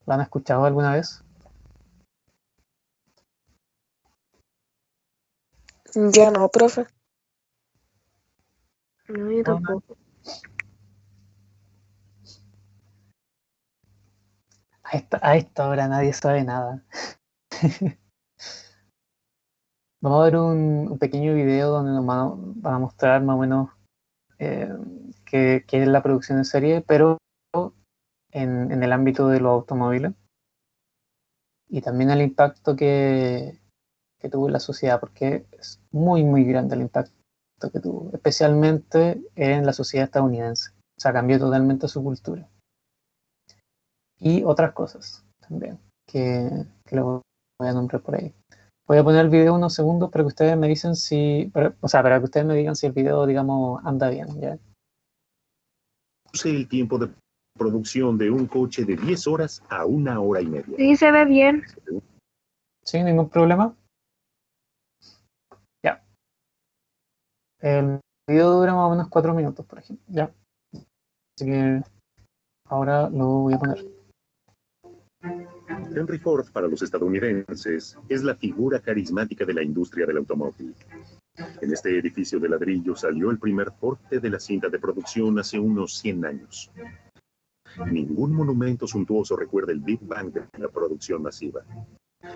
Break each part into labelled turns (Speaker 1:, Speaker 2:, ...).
Speaker 1: ¿Lo han escuchado alguna vez?
Speaker 2: Ya no, profe. No, yo
Speaker 1: Bueno,
Speaker 2: tampoco.
Speaker 1: a esta hora nadie sabe nada. Vamos a ver un pequeño video donde nos van a mostrar más o menos eh, qué es la producción en serie, pero en el ámbito de los automóviles y también el impacto que tuvo en la sociedad, porque es muy, muy grande el impacto que tuvo, especialmente en la sociedad estadounidense. O sea, cambió totalmente su cultura. Y otras cosas también que les voy a nombrar por ahí. Voy a poner el video unos segundos para que ustedes me dicen si, o sea, para que ustedes me digan si el video, digamos, anda bien, ¿ya?
Speaker 3: El tiempo de producción de un coche de 10 horas a 1 hora y media.
Speaker 2: Sí, se ve bien.
Speaker 1: ¿Sí? ¿Ningún problema? Ya. El video dura más o menos 4 minutos, por ejemplo, ¿ya? Así que ahora lo voy a poner.
Speaker 3: Henry Ford para los estadounidenses es la figura carismática de la industria del automóvil. En este edificio de ladrillo salió el primer porte de la cinta de producción hace unos 100 años. Ningún monumento suntuoso recuerda el Big Bang de la producción masiva.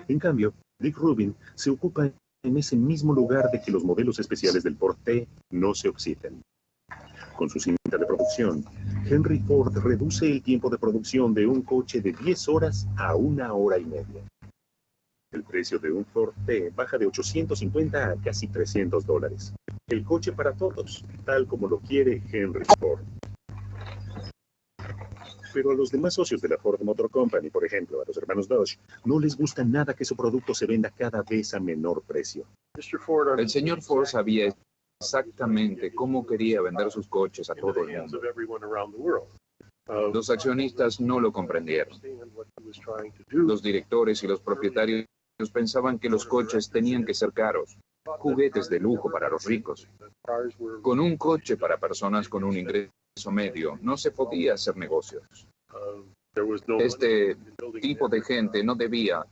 Speaker 3: En cambio, Dick Rubin se ocupa en ese mismo lugar de que los modelos especiales del Ford T no se oxiden. Con su cinta de producción, Henry Ford reduce el tiempo de producción de un coche de 10 horas a 1 hora y media. El precio de un Ford T baja de $850 a casi $300. El coche para todos, tal como lo quiere Henry Ford. Pero a los demás socios de la Ford Motor Company, por ejemplo, a los hermanos Dodge, no les gusta nada que su producto se venda cada vez a menor precio.
Speaker 4: El señor Ford sabía exactamente cómo quería vender sus coches a todo el mundo. Los accionistas no lo comprendieron. Los directores y los propietarios pensaban que los coches tenían que ser caros, juguetes de lujo para los ricos. Con un coche para personas con un ingreso medio no se podía hacer negocios. Este tipo de gente no debía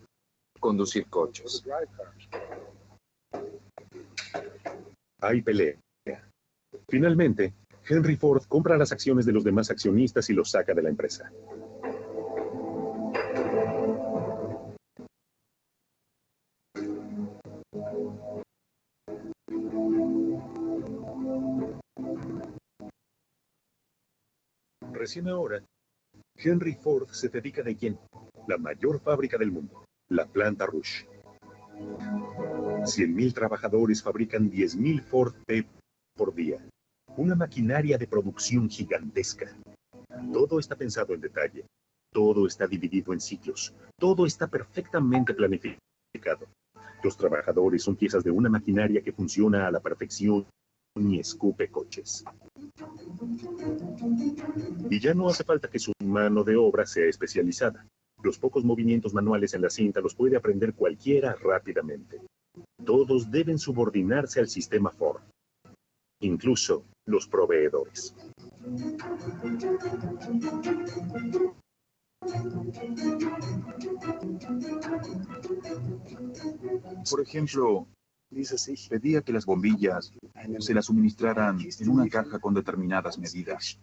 Speaker 4: conducir coches.
Speaker 3: Hay pelea. Finalmente, Henry Ford compra las acciones de los demás accionistas y los saca de la empresa. Recién ahora, Henry Ford se dedica de lleno la mayor fábrica del mundo, la planta Rush. 100,000 trabajadores fabrican 10,000 Ford T por día. Una maquinaria de producción gigantesca. Todo está pensado en detalle. Todo está dividido en ciclos. Todo está perfectamente planificado. Los trabajadores son piezas de una maquinaria que funciona a la perfección y escupe coches. Y ya no hace falta que su mano de obra sea especializada. Los pocos movimientos manuales en la cinta los puede aprender cualquiera rápidamente. Todos deben subordinarse al sistema Ford, incluso los proveedores.
Speaker 4: Por ejemplo, pedía que las bombillas se las suministraran en una caja con determinadas medidas.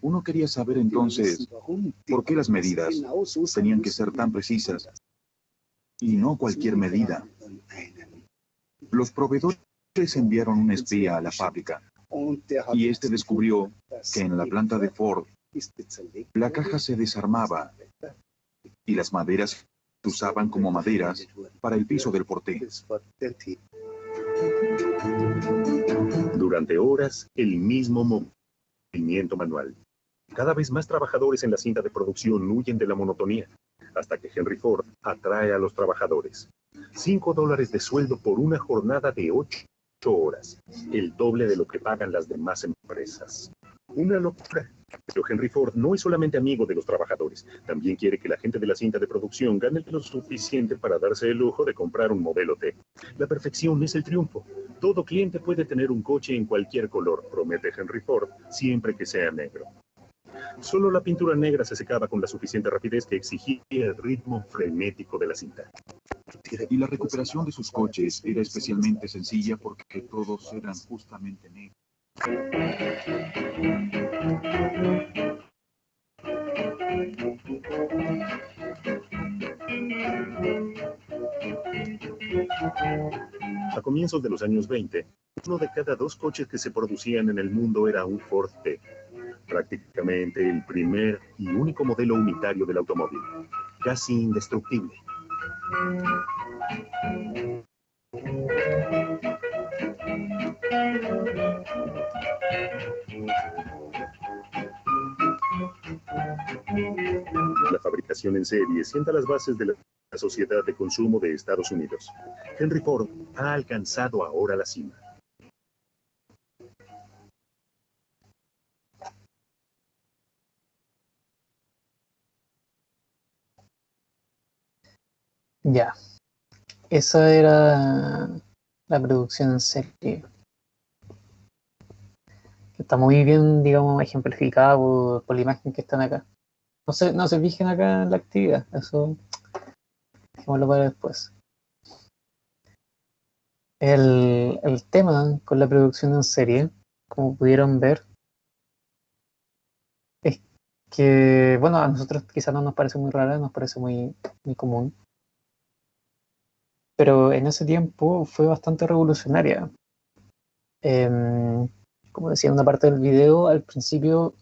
Speaker 4: Uno quería saber entonces por qué las medidas tenían que ser tan precisas y no cualquier medida. Los proveedores enviaron un espía a la fábrica y este descubrió que en la planta de Ford la caja se desarmaba y las maderas se usaban como maderas para el piso del porté.
Speaker 3: Durante horas, el mismo movimiento manual. Cada vez más trabajadores en la cinta de producción huyen de la monotonía, hasta que Henry Ford atrae a los trabajadores. $5 de sueldo por una jornada de 8 horas, el doble de lo que pagan las demás empresas. Una locura. Pero Henry Ford no es solamente amigo de los trabajadores, también quiere que la gente de la cinta de producción gane lo suficiente para darse el lujo de comprar un modelo T. La perfección es el triunfo. Todo cliente puede tener un coche en cualquier color, promete Henry Ford, siempre que sea negro. Solo la pintura negra se secaba con la suficiente rapidez que exigía el ritmo frenético de la cinta.
Speaker 4: Y la recuperación de sus coches era especialmente sencilla porque todos eran justamente negros.
Speaker 3: A comienzos de los años 20, uno de cada 2 coches que se producían en el mundo era un Ford T, prácticamente el primer y único modelo unitario del automóvil, casi indestructible. La fabricación en serie sienta las bases de la sociedad de consumo de Estados Unidos. Henry Ford ha alcanzado ahora la cima.
Speaker 1: Ya, esa era la producción en serie. Está muy bien, digamos, ejemplificada por la imagen que están acá. No se fijen acá en la actividad, eso dejémoslo para después. El tema con la producción en serie, como pudieron ver, es que, bueno, a nosotros quizás no nos parece muy rara, nos parece muy común, pero en ese tiempo fue bastante revolucionaria. Como decía en una parte del video, al principio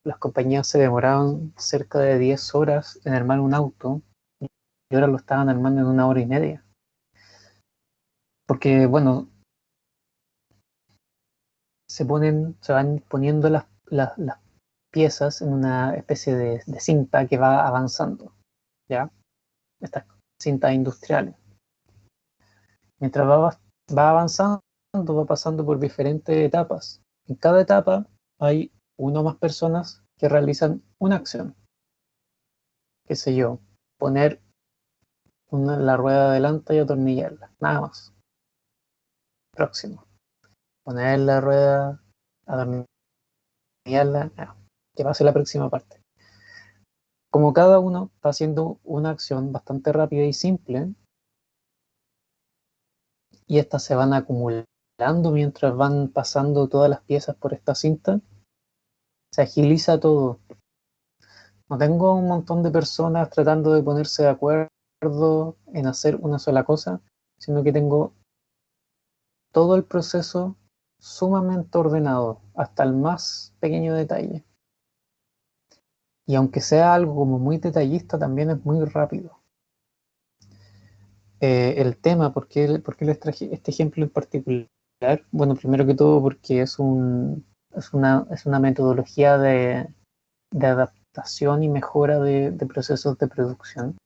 Speaker 1: las compañías se demoraban cerca de 10 horas en armar un auto y ahora lo estaban armando en 1 hora y media. Porque, bueno, se van poniendo las piezas en una especie de cinta que va avanzando, ¿ya? Estas cintas industriales. Mientras va avanzando, va pasando por diferentes etapas. En cada etapa hay una o más personas que realizan una acción. Qué sé yo, poner la rueda adelante y atornillarla, nada más. Próximo. Poner la rueda, atornillarla, que pase la próxima parte. Como cada uno está haciendo una acción bastante rápida y simple, y estas se van acumulando mientras van pasando todas las piezas por esta cinta, se agiliza todo. No tengo un montón de personas tratando de ponerse de acuerdo en hacer una sola cosa, sino que tengo todo el proceso sumamente ordenado, hasta el más pequeño detalle. Y aunque sea algo como muy detallista, también es muy rápido. El tema, ¿por qué les traje este ejemplo en particular? Bueno, primero que todo porque es una metodología de adaptación y mejora de procesos de producción,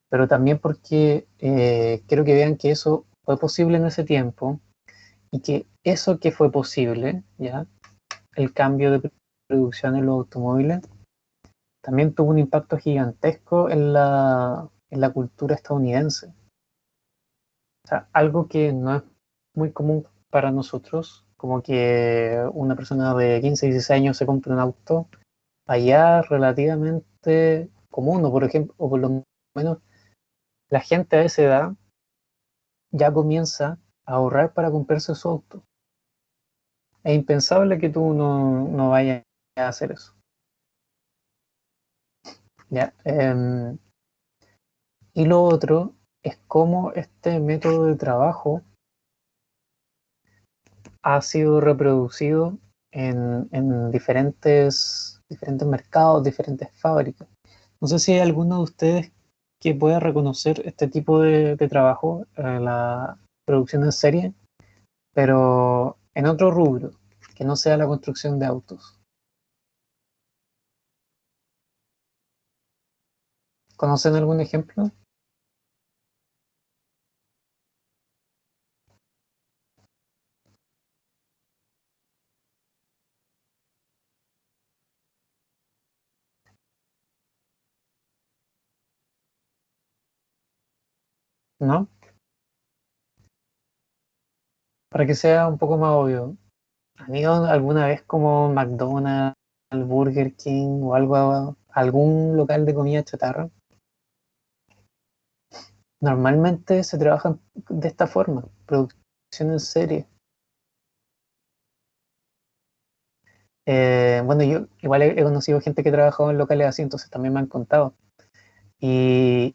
Speaker 1: pero también porque quiero que vean que eso fue posible en ese tiempo y que eso que fue posible, ¿ya? El cambio de producción en los automóviles, también tuvo un impacto gigantesco en la cultura estadounidense. O sea, algo que no es muy común para nosotros, como que una persona de 15, 16 años se compre un auto, allá es relativamente común, o por ejemplo, o por lo menos la gente a esa edad ya comienza a ahorrar para comprarse su auto. Es impensable que tú no vayas a hacer eso. ¿Ya? Y lo otro es cómo este método de trabajo ha sido reproducido en diferentes mercados, diferentes fábricas. No sé si hay alguno de ustedes que pueda reconocer este tipo de trabajo, la producción en serie, pero en otro rubro, que no sea la construcción de autos. ¿Conocen algún ejemplo? ¿No? Para que sea un poco más obvio. ¿Han ido alguna vez como McDonald's Burger King o algún local de comida chatarra, normalmente se trabaja de esta forma, producción en serie. Bueno, yo igual he conocido gente que ha trabajado en locales así, entonces también me han contado. Y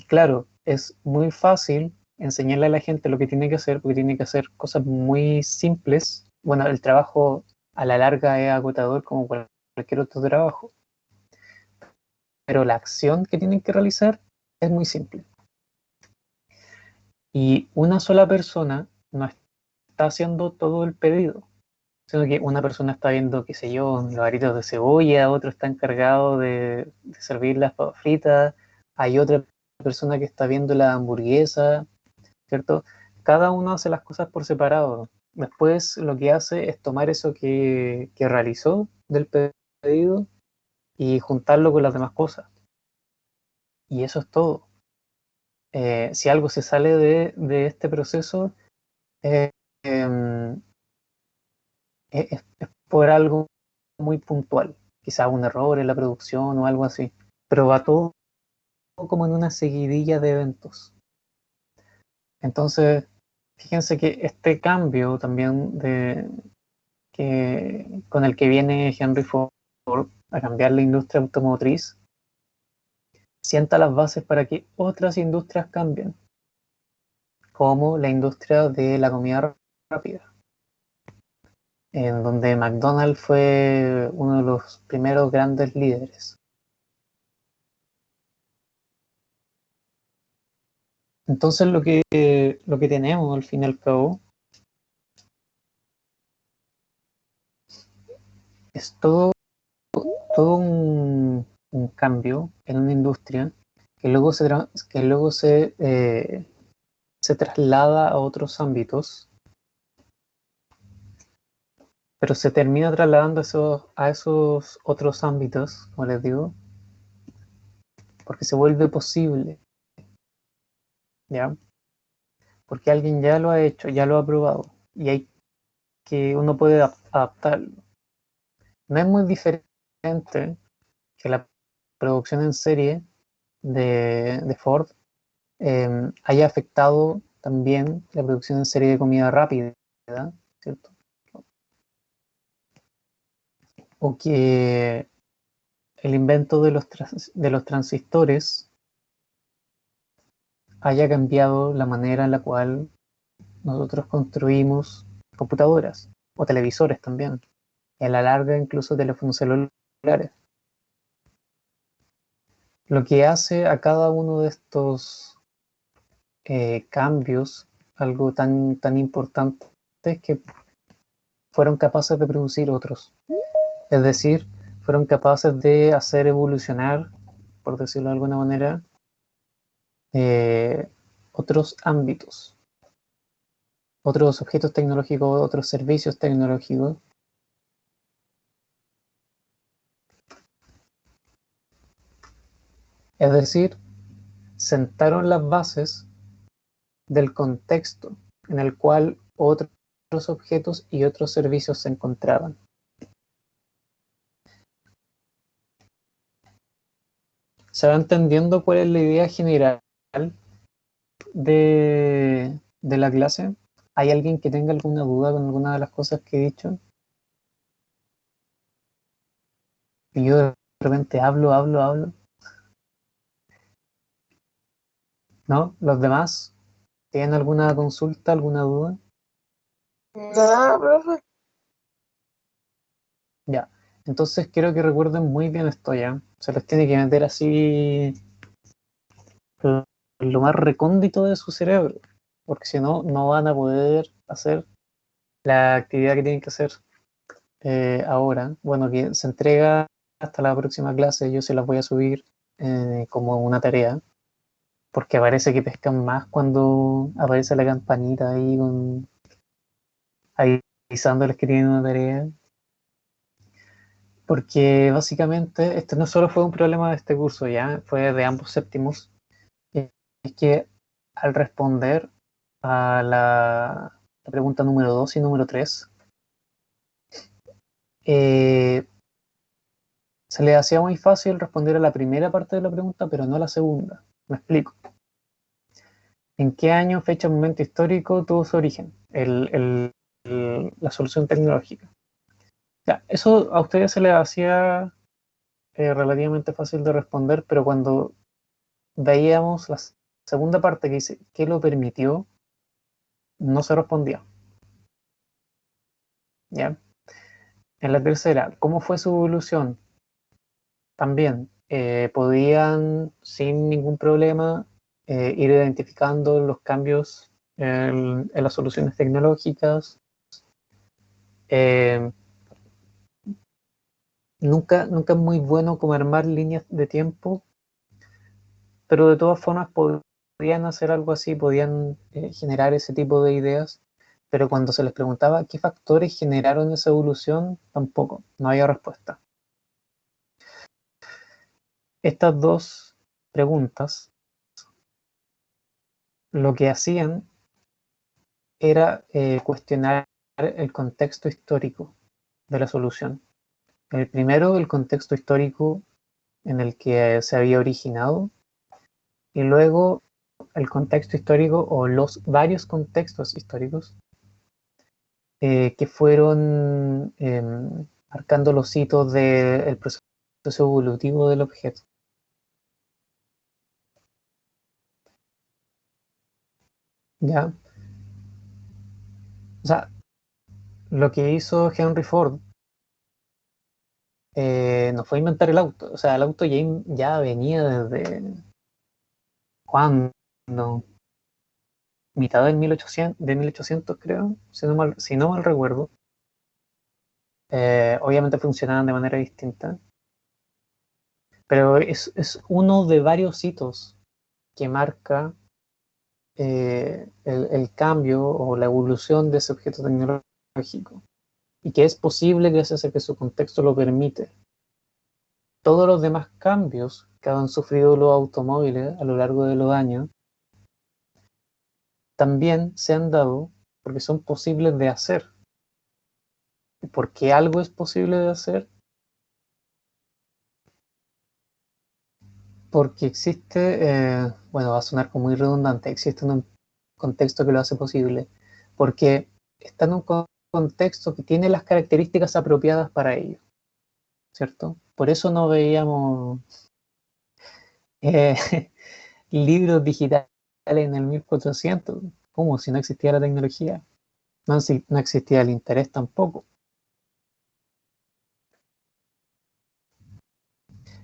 Speaker 1: claro, es muy fácil enseñarle a la gente lo que tiene que hacer, porque tiene que hacer cosas muy simples. Bueno, el trabajo a la larga es agotador como cualquier otro trabajo, pero la acción que tienen que realizar es muy simple. Y una sola persona no está haciendo todo el pedido, sino que una persona está viendo, qué sé yo, los aritos de cebolla, otro está encargado de servir las papas fritas, hay otra persona que está viendo la hamburguesa, ¿cierto? Cada uno hace las cosas por separado. Después lo que hace es tomar eso que realizó del pedido y juntarlo con las demás cosas. Y eso es todo. Si algo se sale de este proceso, eh, em, es por algo muy puntual, quizás un error en la producción o algo así, pero va todo como en una seguidilla de eventos. Entonces, fíjense que este cambio también con el que viene Henry Ford a cambiar la industria automotriz, sienta las bases para que otras industrias cambien, como la industria de la comida rápida, en donde McDonald's fue uno de los primeros grandes líderes. Entonces lo que tenemos al fin y al cabo es todo un cambio en una industria que luego se traslada a otros ámbitos, pero se termina trasladando a esos otros ámbitos, como les digo, porque se vuelve posible, ¿ya? Porque alguien ya lo ha hecho, ya lo ha probado, y hay que uno puede adaptarlo. No es muy diferente que la producción en serie de Ford haya afectado también la producción en serie de comida rápida, ¿cierto? O que el invento de los transistores haya cambiado la manera en la cual nosotros construimos computadoras o televisores también, y a la larga incluso teléfonos celulares. Lo que hace a cada uno de estos cambios algo tan importante es que fueron capaces de producir otros. Es decir, fueron capaces de hacer evolucionar, por decirlo de alguna manera, otros ámbitos, otros objetos tecnológicos, otros servicios tecnológicos. Es decir, sentaron las bases del contexto en el cual otros objetos y otros servicios se encontraban. ¿Se va entendiendo cuál es la idea general de la clase? ¿Hay alguien que tenga alguna duda con alguna de las cosas que he dicho? Y yo de repente hablo. ¿No? ¿Los demás tienen alguna consulta, alguna duda?
Speaker 2: Nada, profe.
Speaker 1: Ya. Entonces quiero que recuerden muy bien esto ya. Se les tiene que meter así en lo más recóndito de su cerebro, porque si no, no van a poder hacer la actividad que tienen que hacer ahora. Bueno, que se entrega hasta la próxima clase, yo se las voy a subir como una tarea, porque parece que pescan más cuando aparece la campanita ahí avisándoles que tienen una tarea. Porque básicamente este no solo fue un problema de este curso, ya fue de ambos séptimos. Es que al responder a la pregunta número 2 y número 3, se le hacía muy fácil responder a la primera parte de la pregunta, pero no a la segunda. Me explico. ¿En qué año, fecha, momento histórico tuvo su origen la solución tecnológica? Ya, eso a ustedes se les hacía relativamente fácil de responder, pero cuando veíamos la segunda parte que dice ¿qué lo permitió? No se respondía. ¿Ya? En la tercera, ¿cómo fue su evolución? También podían sin ningún problema ir identificando los cambios en las soluciones tecnológicas. Eh, nunca es muy bueno como armar líneas de tiempo, pero de todas formas podían hacer algo así, podían generar ese tipo de ideas, pero cuando se les preguntaba qué factores generaron esa evolución, tampoco, no había respuesta. Estas dos preguntas lo que hacían era cuestionar el contexto histórico de la solución. El primero, el contexto histórico en el que se había originado, y luego el contexto histórico o los varios contextos históricos que fueron marcando los hitos del proceso evolutivo del objeto. ¿Ya? O sea, lo que hizo Henry Ford no fue inventar el auto, o sea, el auto ya venía desde ¿cuándo? Mitad del 1800 creo, si no mal recuerdo. Obviamente funcionaban de manera distinta, pero es uno de varios hitos que marca el cambio o la evolución de ese objeto tecnológico y que es posible gracias a que su contexto lo permite. Todos los demás cambios que han sufrido los automóviles a lo largo de los años también se han dado porque son posibles de hacer. ¿Por qué algo es posible de hacer? Porque existe, bueno, va a sonar como muy redundante, existe un contexto que lo hace posible, porque está en un contexto que tiene las características apropiadas para ello, ¿cierto? Por eso no veíamos eh, libros digitales en el 1400, ¿cómo? Si no existía la tecnología, no existía el interés tampoco.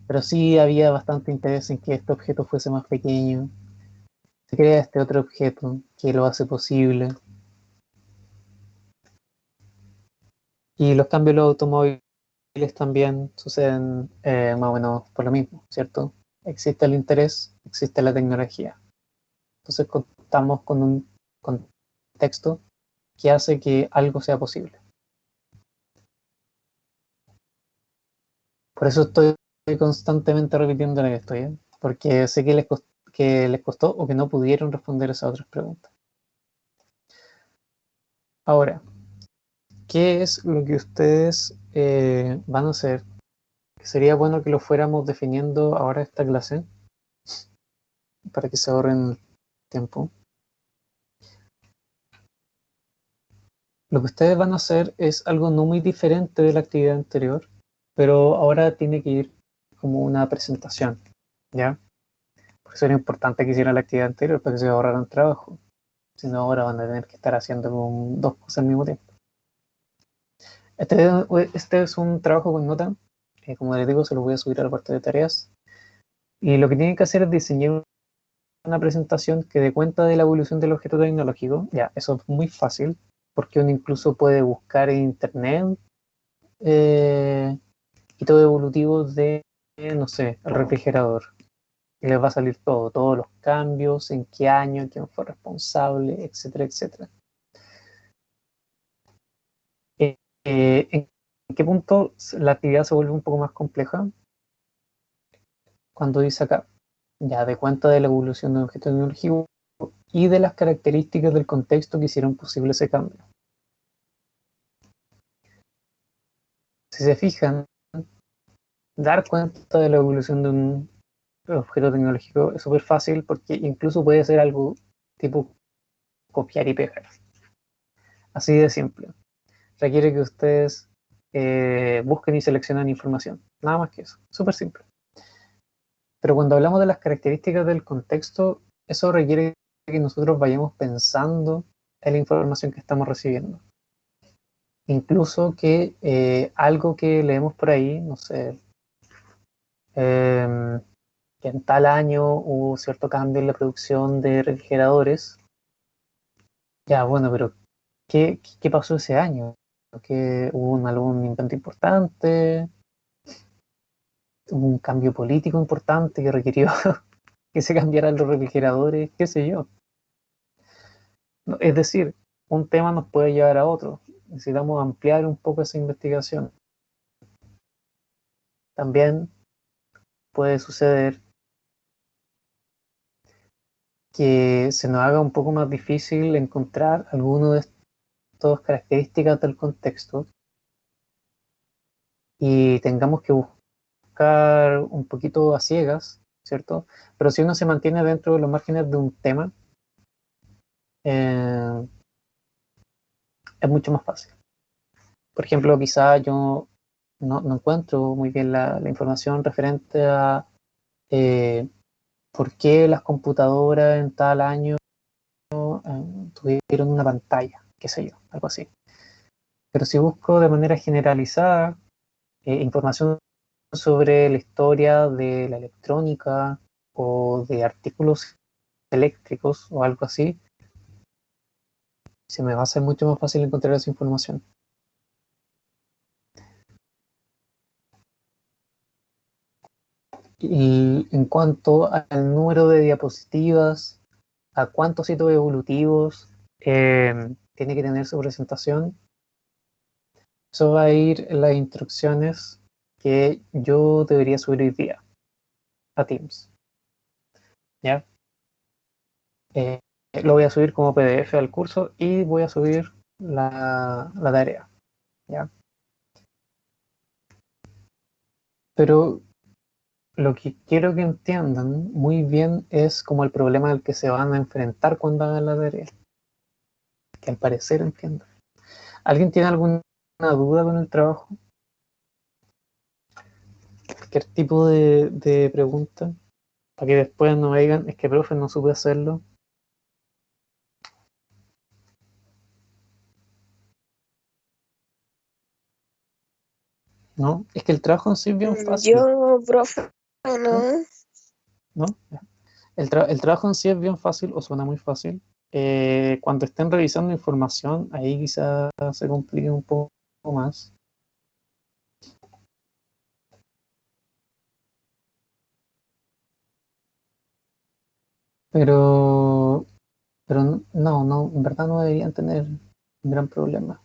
Speaker 1: Pero sí había bastante interés en que este objeto fuese más pequeño. Se crea este otro objeto que lo hace posible. Y los cambios en los automóviles también suceden más o menos por lo mismo, ¿cierto? Existe el interés, existe la tecnología. Entonces contamos con un contexto que hace que algo sea posible. Por eso estoy constantemente repitiendo esto, ¿eh? Porque sé que les costó o que no pudieron responder esas otras preguntas. Ahora, ¿qué es lo que ustedes van a hacer? Que sería bueno que lo fuéramos definiendo ahora esta clase para que se ahorren tiempo. Lo que ustedes van a hacer es algo no muy diferente de la actividad anterior, pero ahora tiene que ir como una presentación, ¿ya? Por eso era importante que hicieran la actividad anterior para que se ahorraran trabajo. Si no, ahora van a tener que estar haciendo dos cosas al mismo tiempo. Este es un trabajo con nota. Como les digo, se lo voy a subir a la parte de tareas. Y lo que tienen que hacer es diseñar una presentación que dé cuenta de la evolución del objeto tecnológico. Ya, eso es muy fácil, porque uno incluso puede buscar en internet hitos evolutivos de, no sé, el refrigerador. Y les va a salir todos los cambios, en qué año, quién fue responsable, etcétera, etcétera. ¿En qué punto la actividad se vuelve un poco más compleja? Cuando dice acá, ya de cuenta de la evolución de un objeto tecnológico y de las características del contexto que hicieron posible ese cambio. Si se fijan, dar cuenta de la evolución de un objeto tecnológico es súper fácil porque incluso puede ser algo tipo copiar y pegar. Así de simple. Requiere que ustedes busquen y seleccionen información. Nada más que eso. Súper simple. Pero cuando hablamos de las características del contexto, eso requiere que nosotros vayamos pensando en la información que estamos recibiendo. Incluso que algo que leemos por ahí, no sé, que en tal año hubo cierto cambio en la producción de refrigeradores. Ya, bueno, pero ¿qué pasó ese año? ¿Que hubo algún invento importante? ¿Hubo un cambio político importante que requirió que se cambiaran los refrigeradores? ¿Qué sé yo? No, es decir, un tema nos puede llevar a otro. Necesitamos ampliar un poco esa investigación. También puede suceder que se nos haga un poco más difícil encontrar alguno de estas características del contexto y tengamos que buscar un poquito a ciegas, ¿cierto? Pero si uno se mantiene dentro de los márgenes de un tema, eh, es mucho más fácil. Por ejemplo, quizá yo no encuentro muy bien la información referente a por qué las computadoras en tal año tuvieron una pantalla, qué sé yo, algo así. Pero si busco de manera generalizada información sobre la historia de la electrónica o de artículos eléctricos o algo así, se me va a hacer mucho más fácil encontrar esa información. Y en cuanto al número de diapositivas, a cuántos hitos evolutivos tiene que tener su presentación, eso va a ir en las instrucciones que yo debería subir hoy día a Teams. ¿Ya? Lo voy a subir como PDF al curso y voy a subir la tarea. ¿Ya? Pero lo que quiero que entiendan muy bien es como el problema al que se van a enfrentar cuando hagan la tarea. Que al parecer entiendan. ¿Alguien tiene alguna duda con el trabajo? ¿Cualquier tipo de pregunta? Para que después no me digan, es que profe no supe hacerlo. No, es que el trabajo en sí es bien fácil,
Speaker 2: Yo, profe,
Speaker 1: ¿no?
Speaker 2: no.
Speaker 1: ¿No? El trabajo en sí es bien fácil o suena muy fácil. Cuando estén revisando información, ahí quizás se complique un poco más. Pero, pero no, en verdad no deberían tener un gran problema.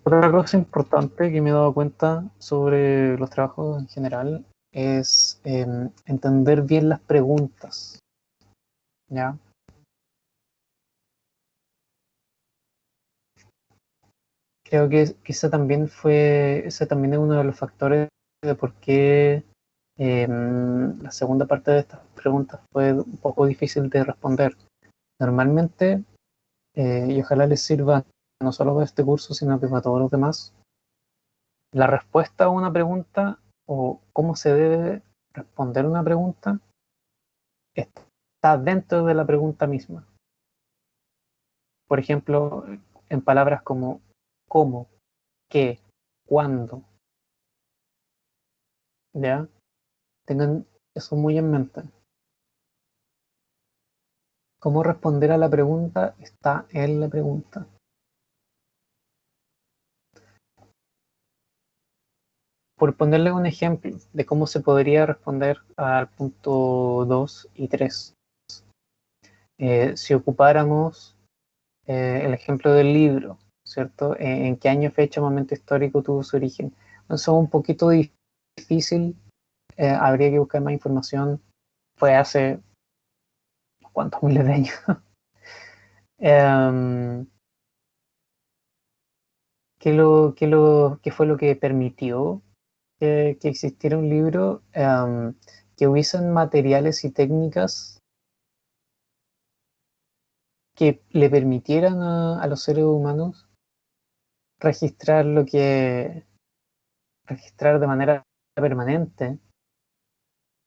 Speaker 1: Otra cosa importante que me he dado cuenta sobre los trabajos en general es entender bien las preguntas, ¿ya? Creo que ese también es uno de los factores de por qué la segunda parte de estas preguntas fue un poco difícil de responder. Normalmente, y ojalá les sirva no solo para este curso, sino que para todos los demás, la respuesta a una pregunta o cómo se debe responder una pregunta está dentro de la pregunta misma. Por ejemplo, en palabras como cómo, qué, cuándo, ¿ya? Tengan eso muy en mente. Cómo responder a la pregunta está en la pregunta. Por ponerle un ejemplo de cómo se podría responder al punto 2 y 3. Si ocupáramos el ejemplo del libro, ¿cierto? ¿En qué año, fecha, momento histórico tuvo su origen? Eso es un poquito difícil, habría que buscar más información. Fue hace cuántos miles de años. Em, ¿qué fue lo que permitió que existiera un libro? Que hubiesen materiales y técnicas que le permitieran a los seres humanos registrar registrar de manera permanente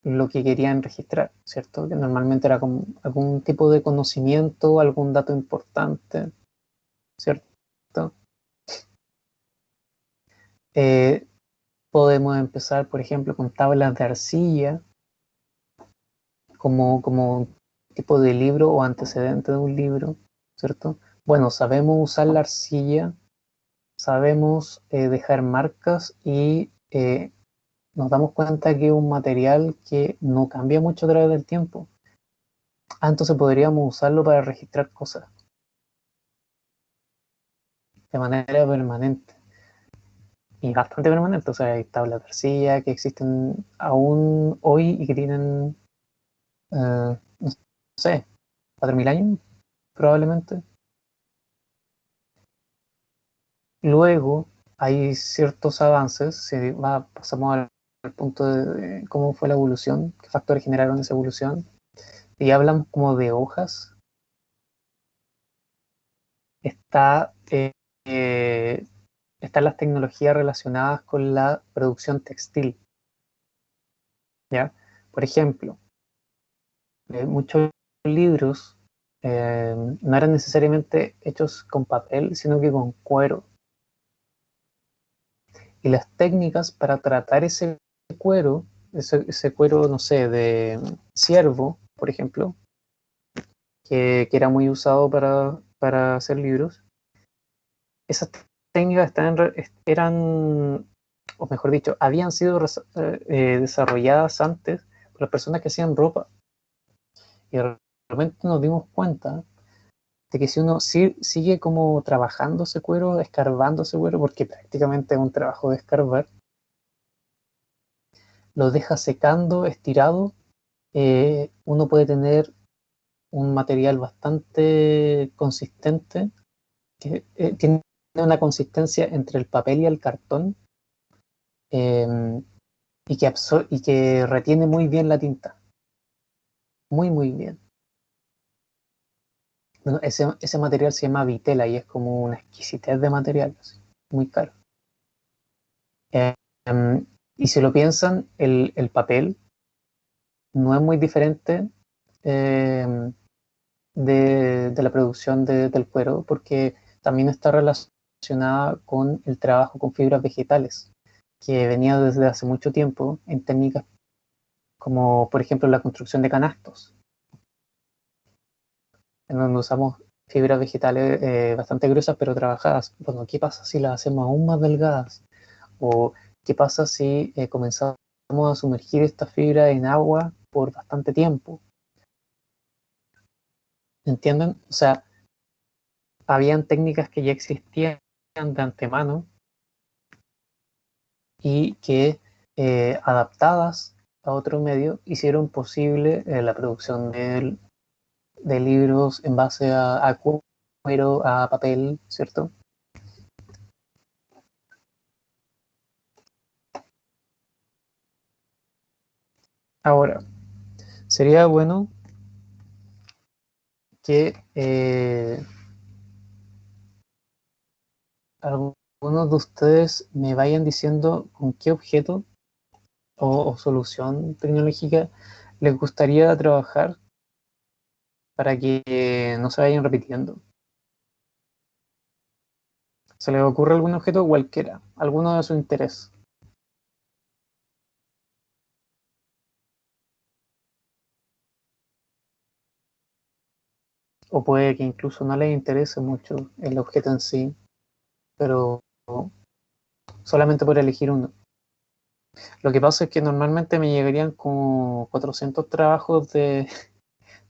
Speaker 1: lo que querían registrar, ¿cierto? Que normalmente era como algún tipo de conocimiento, algún dato importante, ¿cierto? Eh, Podemos empezar, por ejemplo, con tablas de arcilla, como un tipo de libro o antecedente de un libro, ¿cierto? Bueno, sabemos usar la arcilla, sabemos dejar marcas y nos damos cuenta que es un material que no cambia mucho a través del tiempo. Entonces podríamos usarlo para registrar cosas de manera permanente y bastante permanente. O sea, hay tablas de arcilla que existen aún hoy y que tienen, no sé, 4.000 años probablemente. Luego hay ciertos avances, pasamos al punto de cómo fue la evolución, qué factores generaron esa evolución, y hablamos como de hojas. Está, eh, están las tecnologías relacionadas con la producción textil, ¿ya? Por ejemplo, muchos libros no eran necesariamente hechos con papel, sino que con cuero. Y las técnicas para tratar ese cuero, ese cuero, no sé, de ciervo, por ejemplo, que era muy usado para hacer libros, esas técnicas eran, o mejor dicho, habían sido desarrolladas antes por las personas que hacían ropa. Y realmente nos dimos cuenta de que si uno sigue como trabajando ese cuero, escarbando ese cuero, porque prácticamente es un trabajo de escarbar, lo deja secando, estirado, uno puede tener un material bastante consistente, que tiene una consistencia entre el papel y el cartón, eh, y que retiene muy bien la tinta, muy, muy bien. Bueno, ese material se llama vitela y es como una exquisitez de material, así, muy caro. Eh, y si lo piensan, el papel no es muy diferente eh, de la producción del cuero, porque también está relacionada con el trabajo con fibras vegetales, que venía desde hace mucho tiempo en técnicas como, por ejemplo, la construcción de canastos, en donde usamos fibras vegetales bastante gruesas pero trabajadas. Bueno, ¿qué pasa si las hacemos aún más delgadas? ¿O qué pasa si comenzamos a sumergir esta fibra en agua por bastante tiempo? ¿Entienden? O sea, habían técnicas que ya existían de antemano y que adaptadas a otro medio hicieron posible la producción de libros en base a cuero, a papel, ¿cierto? Ahora, sería bueno que algunos de ustedes me vayan diciendo con qué objeto o solución tecnológica les gustaría trabajar para que no se vayan repitiendo. ¿Se les ocurre algún objeto cualquiera, alguno de su interés? O puede que incluso no les interese mucho el objeto en sí, pero solamente por elegir uno. Lo que pasa es que normalmente me llegarían como 400 trabajos de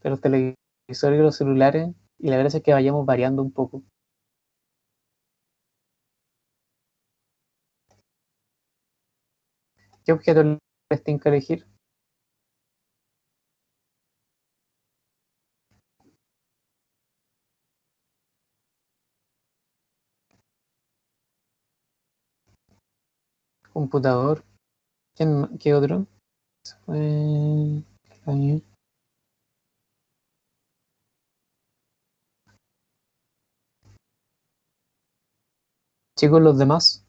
Speaker 1: los televisores y los celulares, y la verdad es que vayamos variando un poco. ¿Qué objeto les tienen que elegir? computador. ¿Qué otro? Se fue... ahí. Chicos, los demás.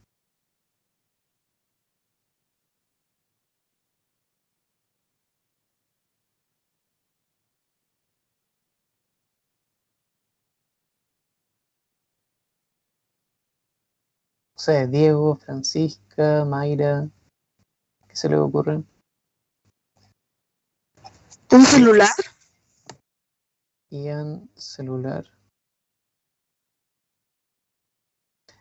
Speaker 1: O sea, Diego, Francisca, Mayra. ¿Qué se les ocurre?
Speaker 2: ¿Un celular?
Speaker 1: Ian, celular.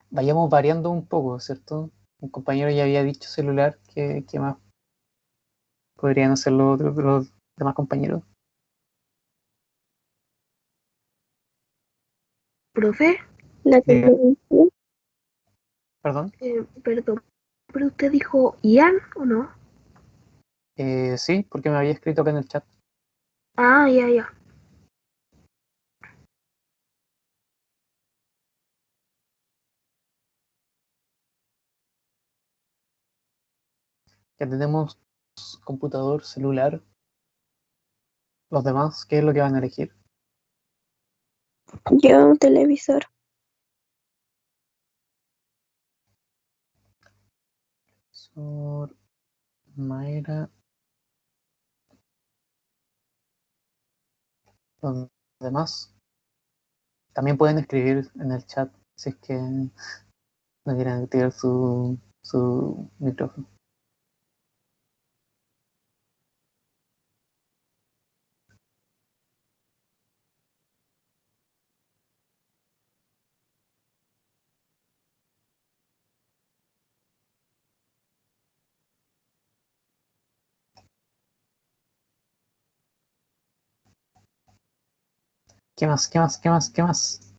Speaker 1: Vayamos variando un poco, ¿cierto? Un compañero ya había dicho celular. ¿Qué más podrían hacer los demás compañeros?
Speaker 2: Profe,
Speaker 5: La
Speaker 1: Diga,
Speaker 5: tecnología.
Speaker 1: perdón.
Speaker 2: perdón, pero usted dijo Ian o no?
Speaker 1: Sí, porque me había escrito acá en el chat.
Speaker 2: Ah, ya.
Speaker 1: Ya tenemos computador, celular. Los demás, ¿qué es lo que van a elegir?
Speaker 5: Yo un televisor.
Speaker 1: Sor, Mayra. Los demás también pueden escribir en el chat si es que no quieren activar su micrófono. ¿Qué más? ¿Qué más? ¿Qué más? ¿Qué más?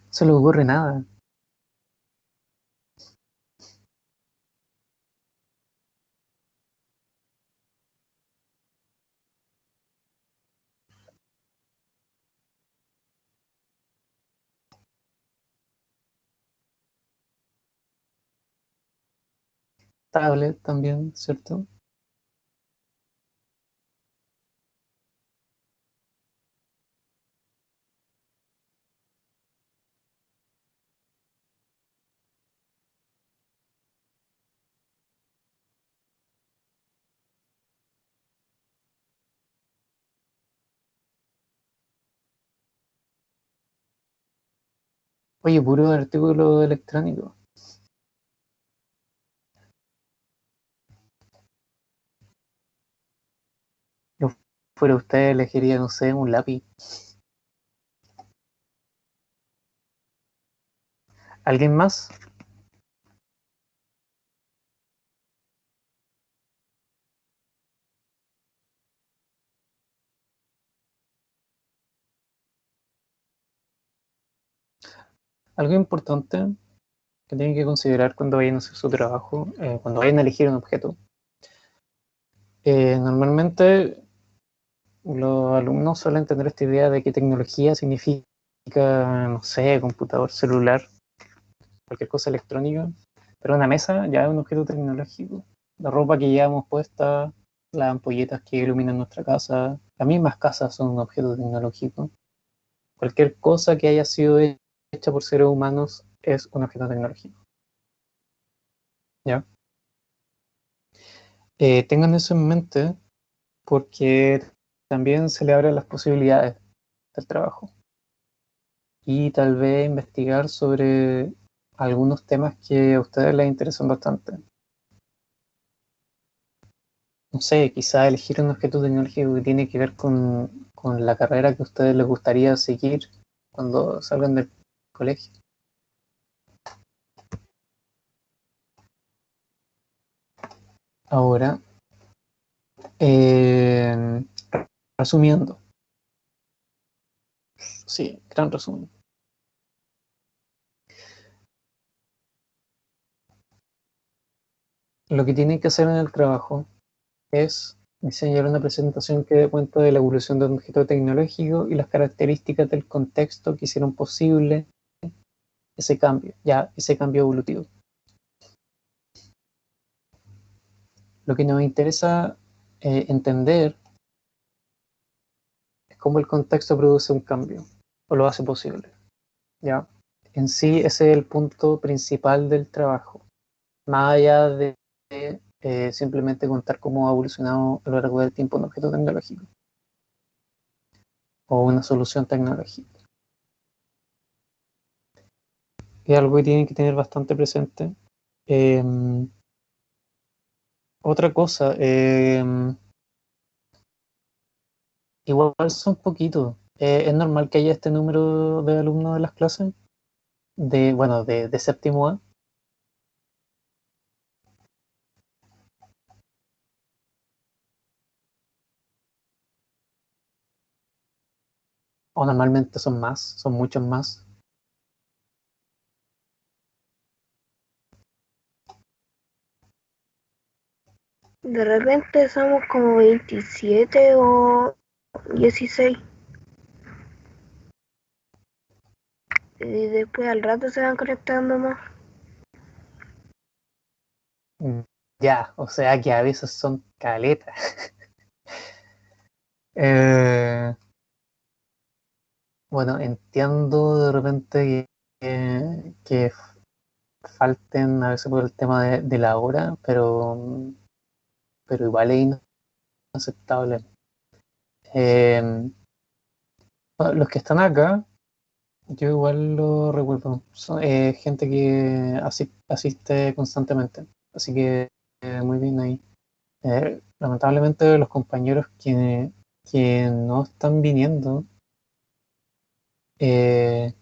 Speaker 1: No se le ocurre nada. Tablet también, ¿cierto? Oye, puro artículo electrónico. Yo fuera usted elegiría, no sé, un lápiz. ¿Alguien más? Algo importante que tienen que considerar cuando vayan a hacer su trabajo, cuando vayan a elegir un objeto. Normalmente los alumnos suelen tener esta idea de que tecnología significa, no sé, computador, celular, cualquier cosa electrónica, pero una mesa ya es un objeto tecnológico. La ropa que llevamos puesta, las ampolletas que iluminan nuestra casa, las mismas casas son un objeto tecnológico. Cualquier cosa que haya sido hecha por seres humanos es un objeto tecnológico. ¿Ya? Tengan eso en mente porque también se le abren las posibilidades del trabajo y tal vez investigar sobre algunos temas que a ustedes les interesan bastante. No sé, quizá elegir un objeto tecnológico que tiene que ver con la carrera que a ustedes les gustaría seguir cuando salgan del colegio. Ahora, eh, resumiendo, sí, gran resumen. Lo que tienen que hacer en el trabajo es diseñar una presentación que dé cuenta de la evolución de un objeto tecnológico y las características del contexto que hicieron posible ese cambio evolutivo. Lo que nos interesa entender es cómo el contexto produce un cambio o lo hace posible, ¿ya? En sí, ese es el punto principal del trabajo, más allá de simplemente contar cómo ha evolucionado a lo largo del tiempo un objeto tecnológico o una solución tecnológica. Es algo que tienen que tener bastante presente. Otra cosa, igual son poquitos. Es normal que haya este número de alumnos de las clases, de séptimo A. O normalmente son más, son muchos más.
Speaker 2: De repente somos como 27 o 16. Y después al rato se van conectando más.
Speaker 1: Ya, o sea que a veces son caletas. Eh, bueno, entiendo de repente que falten a veces por el tema de la hora, pero igual es inaceptable. Los que están acá, yo igual lo recuerdo. Son gente que asiste constantemente. Así que muy bien ahí. Lamentablemente los compañeros que no están viniendo, eh,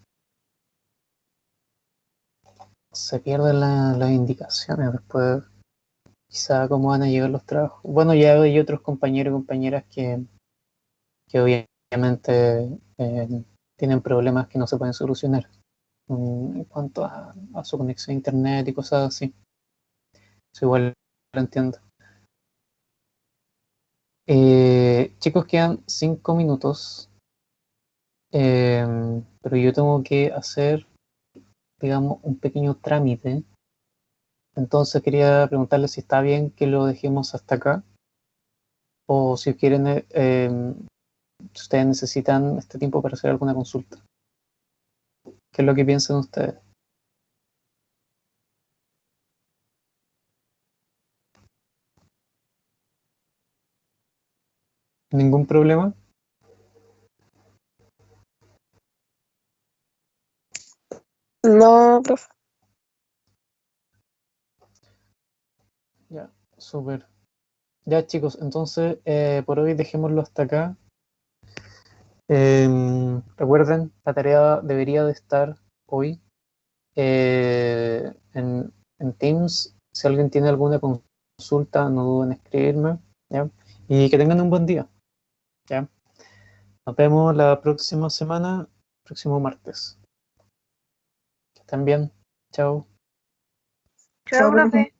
Speaker 1: se pierden las indicaciones después, quizá cómo van a llegar los trabajos. Bueno, ya hay otros compañeros y compañeras que obviamente tienen problemas que no se pueden solucionar en cuanto a su conexión a internet y cosas así. Eso igual lo entiendo. Chicos, quedan 5 minutos, pero yo tengo que hacer, digamos, un pequeño trámite. Entonces quería preguntarles si está bien que lo dejemos hasta acá o si quieren, si ustedes necesitan este tiempo para hacer alguna consulta. ¿Qué es lo que piensan ustedes? ¿Ningún problema?
Speaker 5: No, profe.
Speaker 1: Ya, súper. Ya chicos, entonces por hoy dejémoslo hasta acá. Recuerden, la tarea debería de estar hoy en Teams. Si alguien tiene alguna consulta, no duden en escribirme, ¿ya? Y que tengan un buen día, ¿ya? Nos vemos la próxima semana, próximo martes. Que estén bien. Chao.
Speaker 2: Chao, profe.